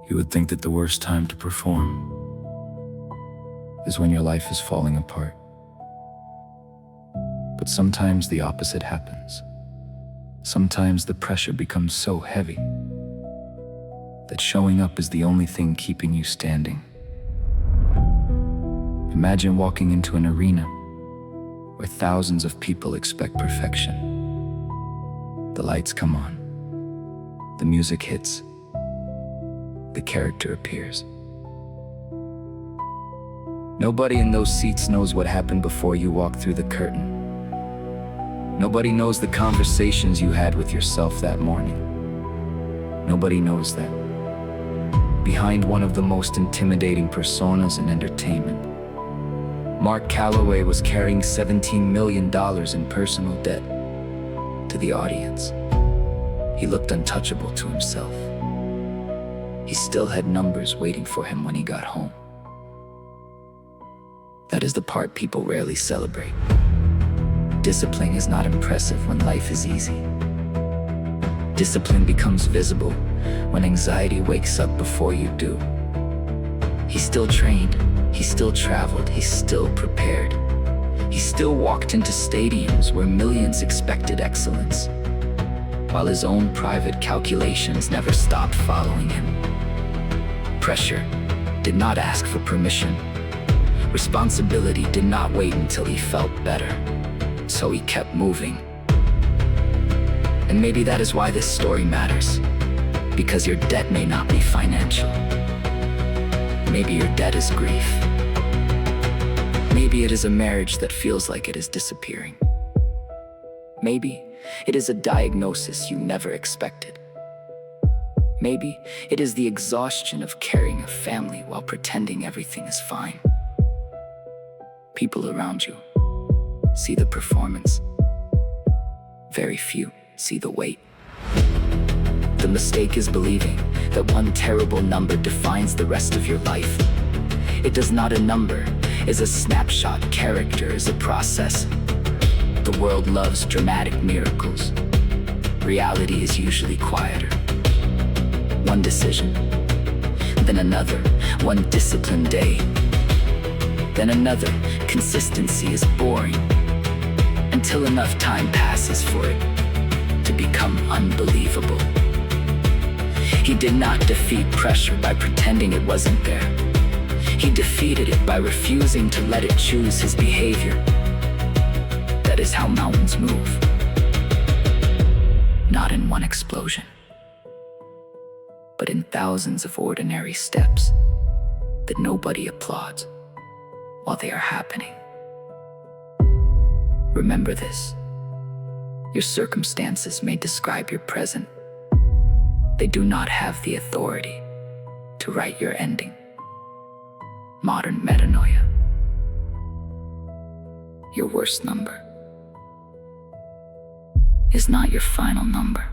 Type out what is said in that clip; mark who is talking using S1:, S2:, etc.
S1: You would think that the worst time to perform is when your life is falling apart. But sometimes the opposite happens. Sometimes the pressure becomes so heavy that showing up is the only thing keeping you standing. Imagine walking into an arena where thousands of people expect perfection. The lights come on, the music hits, the character appears. Nobody in those seats knows what happened before you walked through the curtain. Nobody knows the conversations you had with yourself that morning. Nobody knows that behind one of the most intimidating personas in entertainment, Mark Calaway was carrying $17 million in personal debt to the audience. He looked untouchable to himself. He still had numbers waiting for him when he got home. That is the part people rarely celebrate. Discipline is not impressive when life is easy. Discipline becomes visible when anxiety wakes up before you do. He still trained, he still traveled, he still prepared. He still walked into stadiums where millions expected excellence, while his own private calculations never stopped following him. Pressure did not ask for permission. Responsibility did not wait until he felt better. So he kept moving. And maybe that is why this story matters. Because your debt may not be financial. Maybe your debt is grief. Maybe it is a marriage that feels like it is disappearing. Maybe it is a diagnosis you never expected. Maybe it is the exhaustion of carrying a family while pretending everything is fine. People around you see the performance. Very few see the weight. The mistake is believing that one terrible number defines the rest of your life. It does not. A number is a snapshot. Character is a process. The world loves dramatic miracles. Reality is usually quieter. One decision, then another. One disciplined day, then another. Consistency is boring until enough time passes for it to become unbelievable. He did not defeat pressure by pretending it wasn't there. He defeated it by refusing to let it choose his behavior. That is how mountains move. Not in one explosion, but in thousands of ordinary steps that nobody applauds while they are happening. Remember this. Your circumstances may describe your present. They do not have the authority to write your ending. Modern metanoia. Your worst number is not your final number.